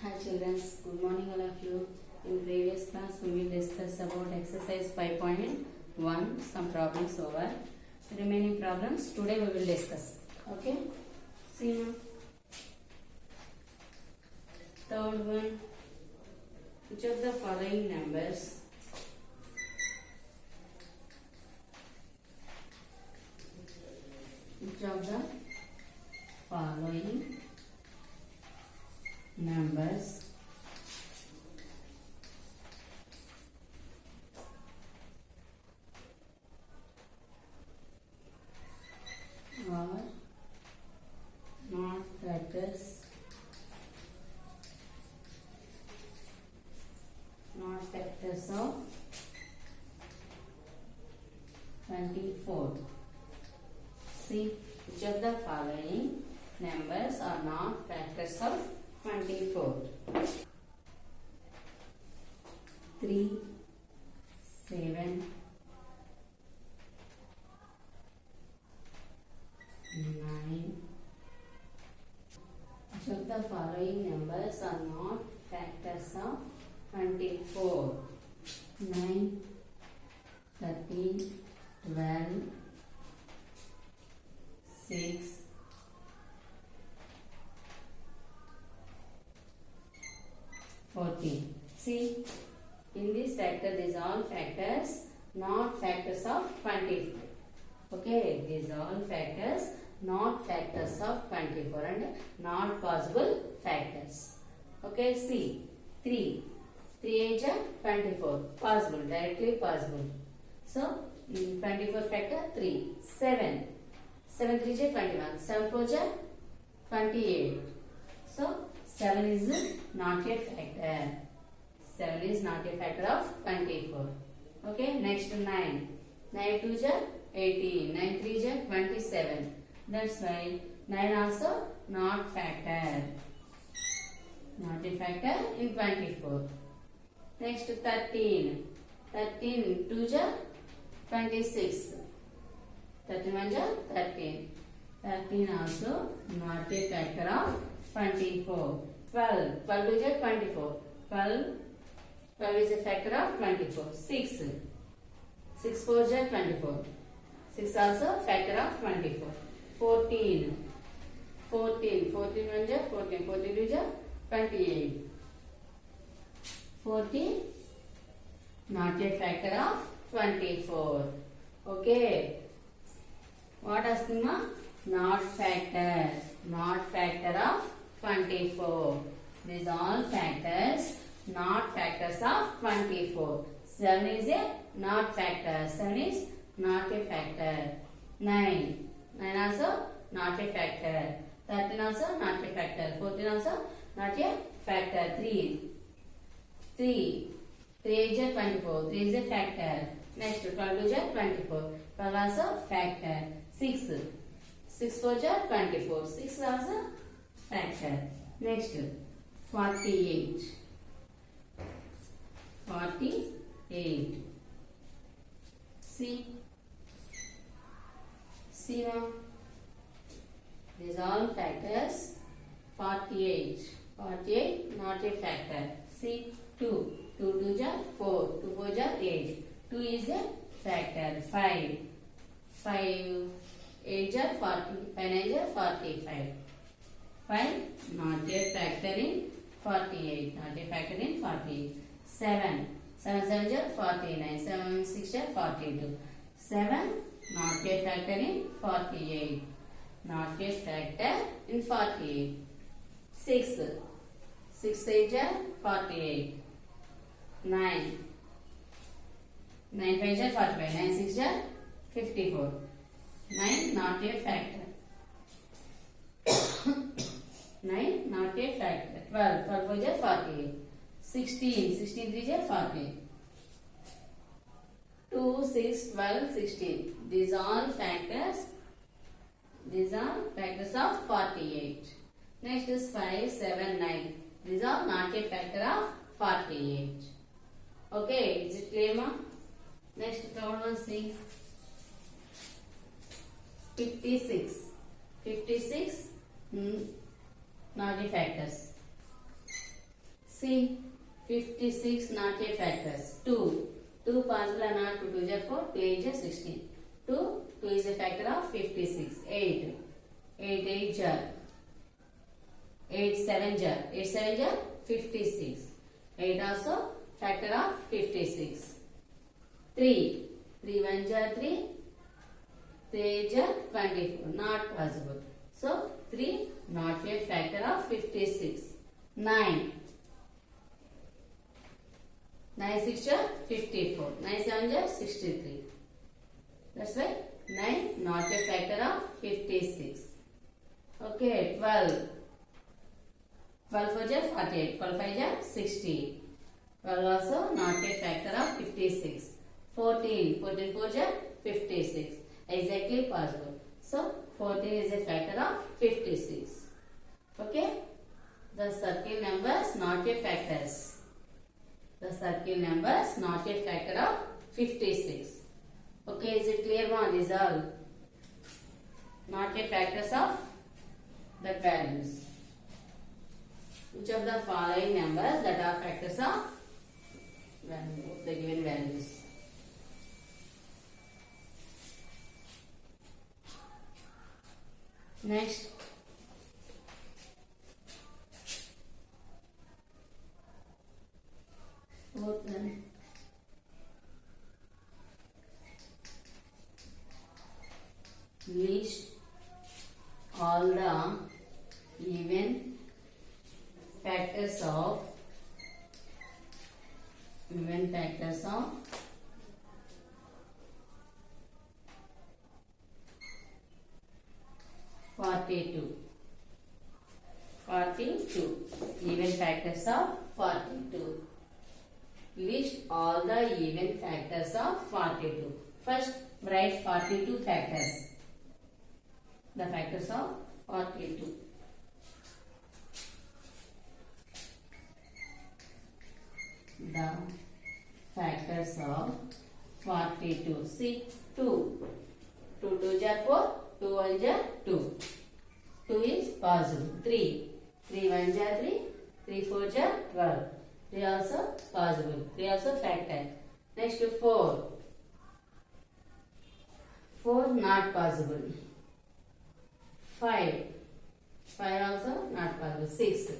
Hi children, good morning all of you. In previous class we will discuss about exercise 5.1, some problems over. Remaining problems today we will discuss. Okay? See now. Third one. Which of the following numbers are not factors of 24. See, which of the following numbers are not factors of 24? 3, 7, 9. Which of the following numbers are not factors of 24? 9, 13, 12, 6, 14. See, in this factor, these all factors, not factors of 24. Okay, these all factors, not factors of 24 and not possible factors. Okay, see, 3. 3 8 are 24. Possible, directly possible. So, 24 factor 3. 7. 7 3 are 21. 7 4 are 28. So, 7 is not a factor. 7 is not a factor of 24. Okay, next 9. 9 2 are 18. 9 3 are 27. That's why 9 also not factor. Not a factor in 24. Next 13. 13 2 are 26. 13 1 are 13. 13 also not a factor of 24. 12. 12 2 are 24. 12 is a factor of 24. 6. 6 4 are 24. 6 also factor of 24. 14. 14 1 are 14. 14 2 are 28. 14 not a factor of 24. Okay. What asking ma? Not factor. Not factor of 24. These all factors, not factors of 24. 7 is a not factor. 7 is not a factor. 9. 9 also not a factor. 13 also not a factor. 14 also not a factor. 3. 3 is a 24. 3 is a factor. Next 12 is a 24. 12 also factor. 6. 6 4 is 24. 6 also factor. Next 48. 48. See now. These all factors. 48. 48 not a factor. See 2. 2 2 are 4. 2 4 are 8. 2 is a factor. 5. 5 8 are 40. 5 9 are 45. 5 not a factor in 48. Not a factor in 48. 7. 7 7 are 49. 7 6 are 42. 7 not a factor in 48. Not a factor in 48. 6. 6 8 are 48. 9. 9 5 are 45. 9 6 are 54. 9 not a factor. 9 not a factor. 12. 12 4 are 48. 16. 16 3 are 48. 2, 6, 12, 16. These are factors. These are factors of 48. Next is 5, 7, 9. These are not a factor of 48. Okay, is it clear, ma? Next, third one, see. 56. 56 not the factors. See, 56 not a factors. 2. 2 possible or not? 2 2 is 4, 2 8 is 16. 2 is a factor of 56. 8. 8 8 jar. 8 7 jar. 8 7 jar 56. 8 also factor of 56. 3. 3 1 jar 3. 3 8 jar 24. Not possible. So 3 not a factor of 56. 9. 9 6 jar 54. 9 7 jar 63. That's why 9 not a factor of 56. Okay, 12. 12 4 jar 48. 12 5 jar 60. 12 also not a factor of 56. 14. 14 4 jar 56. Exactly possible. So 14 is a factor of 56. Okay. The circle numbers not a factors. The circle numbers not a factor of 56. Okay, is it clear one? These all not a factors of the values. Which of the following numbers that are factors of the given values? Next. Fourth one. List all the even factors of 42. 42. Even factors of 42. List all the even factors of 42. First, write 42 factors. The factors of 42. The factors of 42. See, 2. 2 2 jar 4. 2 1 jar 2. 2 is possible. 3. 3 1 jar 3. 3 4 jar 12. 3 also possible. 3 also factor. Next 4. 4 not possible. 5. 5 also not possible. 6.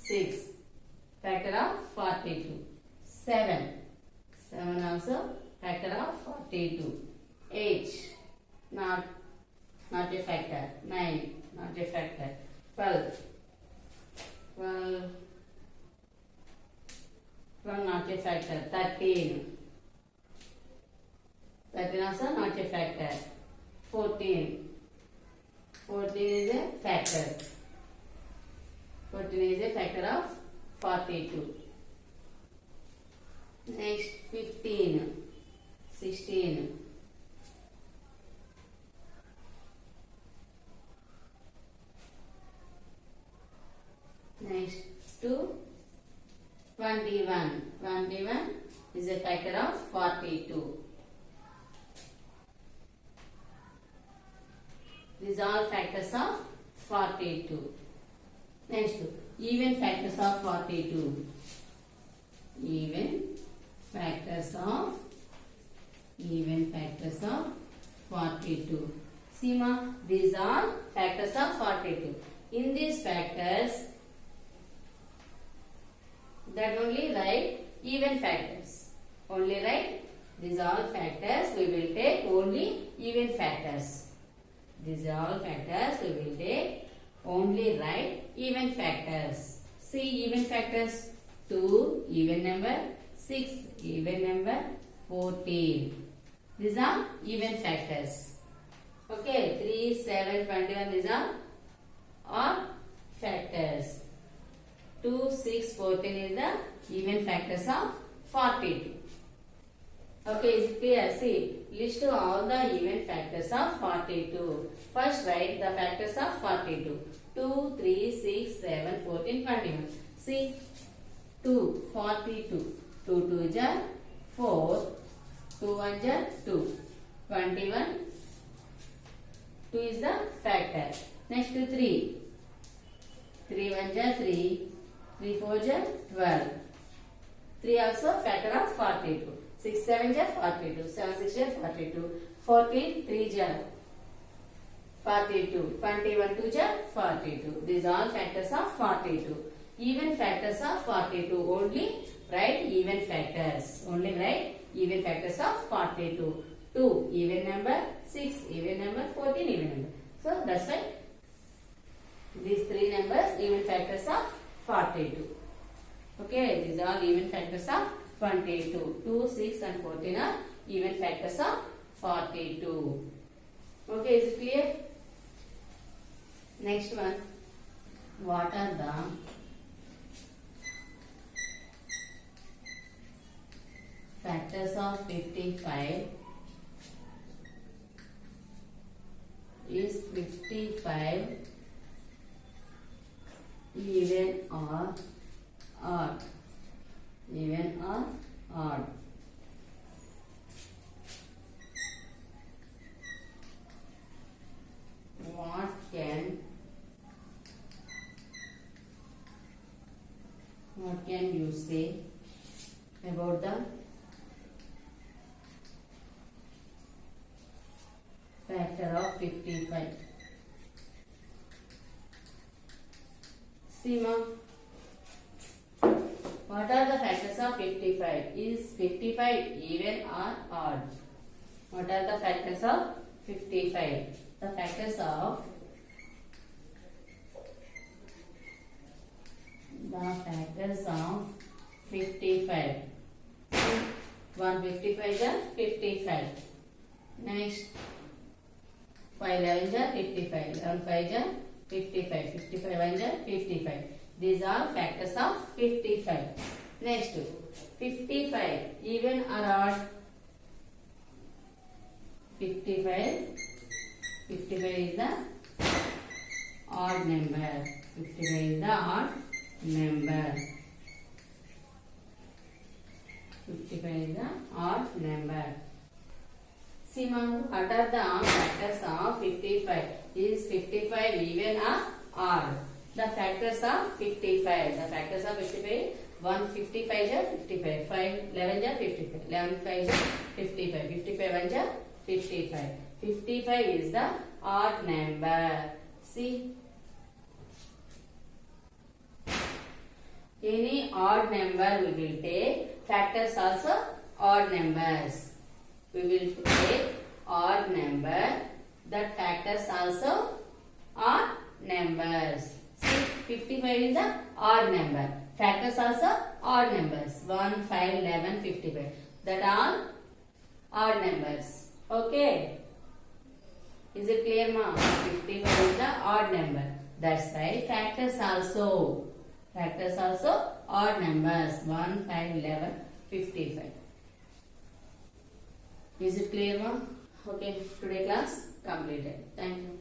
6. Factor of 42. 7. 7 also factor of 42. 8. Not a factor. 9. Not a factor. 12. 12 not a factor. 13. 13 also not a factor. 14. 14 is a factor. 14 is a factor of 42. Next 15. 16. Next to 21. 21 is a factor of 42. These are all factors of 42. Next, even factors of 42. Even factors of 42. See ma, these are factors of 42. In these factors, that only write even factors. Only write these all factors. We will take only even factors. These are all factors. We will take only write even factors. See even factors. 2 even number, 6 even number, 14. These are even factors. Okay, 3, 7, 21. These are all factors. 2, 6, 14 is the even factors of 42. Okay, is it clear? See, list all the even factors of 42. First write the factors of 42. 2, 3, 6, 7, 14, 21. See, 2, 42. 2 2 jar 4. 2 1 jar 2. 21. 2 is the factor. Next 3. 3 1 jar 3. 3 4 ja 12. 3 also factor of 42. 6 7 ja 42. 7 6 ja 42. 14 3 ja 42. 21 2 ja 42. These are all factors of 42. Even factors of 42. Only write even factors. Only write even factors of 42. 2 even number, 6 even number, 14 even number. So that's why these three numbers even factors of 42. Okay, these are even factors of 22. 2, 6 and 14 are even factors of 42. Okay, is it clear? Next one. What are the factors of 55? Is 55 even or odd? Even or odd? What can you say about the factor of 55? See, ma'am. What are the factors of 55? Is 55 even or odd? What are the factors of 55? The factors of 55. 155 is 55. Next, 5 11 is 55. 11 5 is 55. 55 1 is 55. These are factors of 55. Next, 55 even or odd? 55 is the odd number. 55 is the odd number. 55 is the odd number. See, ma'am, what are the factors of 55? Is 55 even or odd? The factors of 55. The factors of 55. 155 is 55. 5 11 is 55. 11 5 is 55. 55 1 is 55. 55 is the odd number. See, any odd number we will take. Factors also odd numbers. We will take odd number. That factors also odd numbers. See, 55 is the odd number. Factors also odd numbers. 1, 5, 11, 55. That are odd numbers. Okay. Is it clear, ma'am? 55 is the odd number. That's why factors also odd numbers. 1, 5, 11, 55. Is it clear, ma'am? Okay, today class completed. Thank you.